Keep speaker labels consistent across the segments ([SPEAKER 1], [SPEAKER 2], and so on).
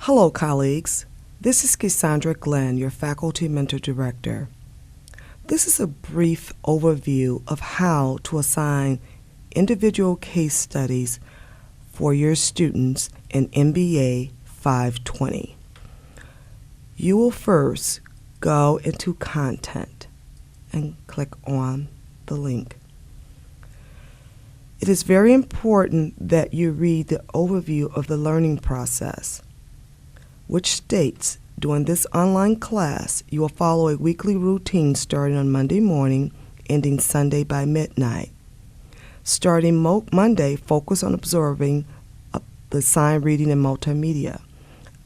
[SPEAKER 1] Hello, colleagues. This is Cassandra Glenn, your Faculty Mentor Director. This is a brief overview of how to assign individual case studies for your students in MBA 520. You will first go into Content and click on the link. It is very important that you read the overview of the learning process, which states during this online class you will follow a weekly routine starting on Monday morning, ending Sunday by midnight. Starting Monday, focus on observing the assigned reading and multimedia.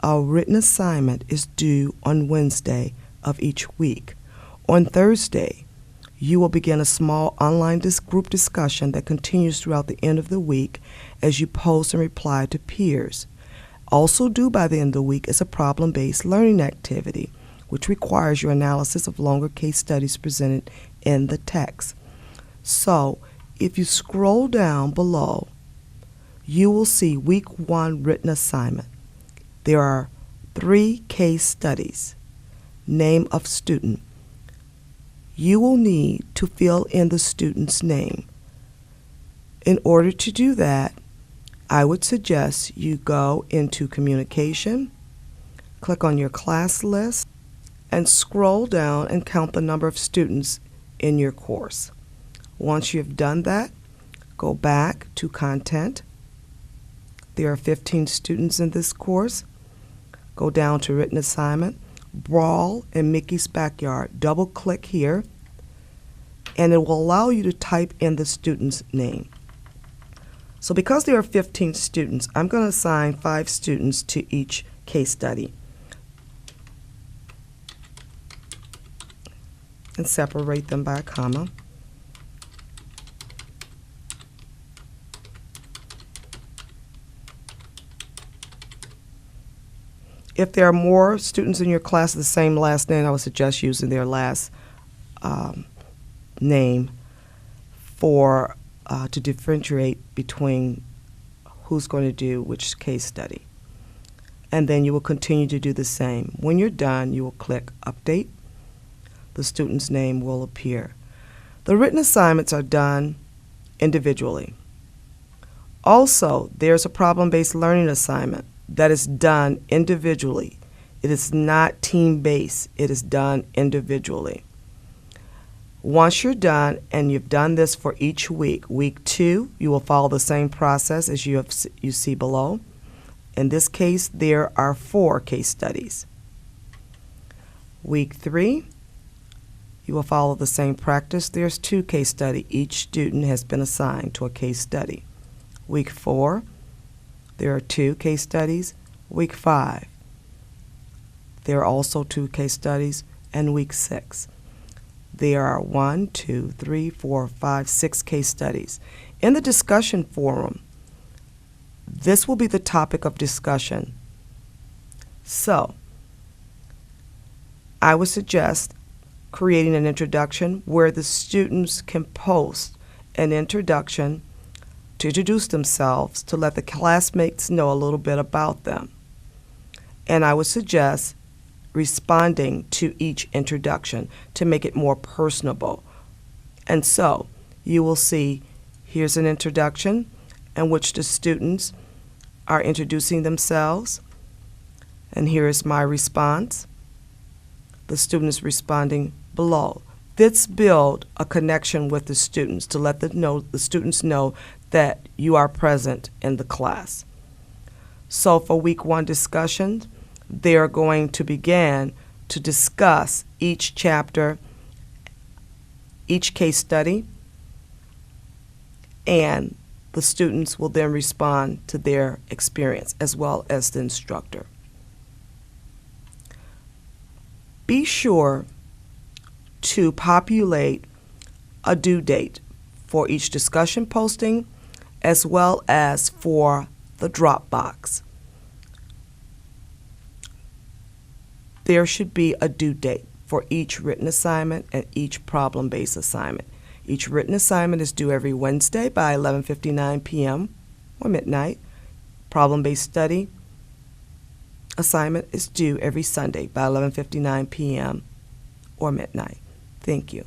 [SPEAKER 1] Our written assignment is due on Wednesday of each week. On Thursday, you will begin a small online group discussion that continues throughout the end of the week as you post and reply to peers. Also due by the end of the week is a problem-based learning activity, which requires your analysis of longer case studies presented in the text. So, if you scroll down below, you will see Week 1 written assignment. There are 3 case studies. Name of student. You will need to fill in the student's name. In order to do that, I would suggest you go into Communication, click on your class list, and scroll down and count the number of students in your course. Once you have done that, go back to Content. There are 15 students in this course. Go down to Written Assignment, Brawl in Mickey's Backyard. Double-click here, and it will allow you to type in the student's name. So because there are 15 students, I'm going to assign 5 students to each case study and separate them by a comma. If there are more students in your class with the same last name, I would suggest using their last name to differentiate between who's going to do which case study. And then you will continue to do the same. When you're done, you will click Update. The student's name will appear. The written assignments are done individually. Also, there's a problem-based learning assignment that is done individually. It is not team-based. It is done individually. Once you're done, and you've done this for each week, week 2, you will follow the same process as you see below. In this case, there are 4 case studies. Week 3, you will follow the same practice. There's 2 case studies. Each student has been assigned to a case study. Week 4, there are 2 case studies. Week 5, there are also 2 case studies. And week 6, there are 1, 2, 3, 4, 5, 6 case studies. In the discussion forum, this will be the topic of discussion. So, I would suggest creating an introduction where the students can post an introduction to introduce themselves, to let the classmates know a little bit about them. And I would suggest responding to each introduction to make it more personable. And so you will see here's an introduction in which the students are introducing themselves, and here is my response. The student is responding below. This builds a connection with the students to let the students know that you are present in the class. So for week 1 discussion, they are going to begin to discuss each chapter, each case study, and the students will then respond to their experience as well as the instructor. Be sure to populate a due date for each discussion posting as well as for the Dropbox. There should be a due date for each written assignment and each problem-based assignment. Each written assignment is due every Wednesday by 11:59 p.m. or midnight. Problem-based study assignment is due every Sunday by 11:59 p.m. or midnight. Thank you.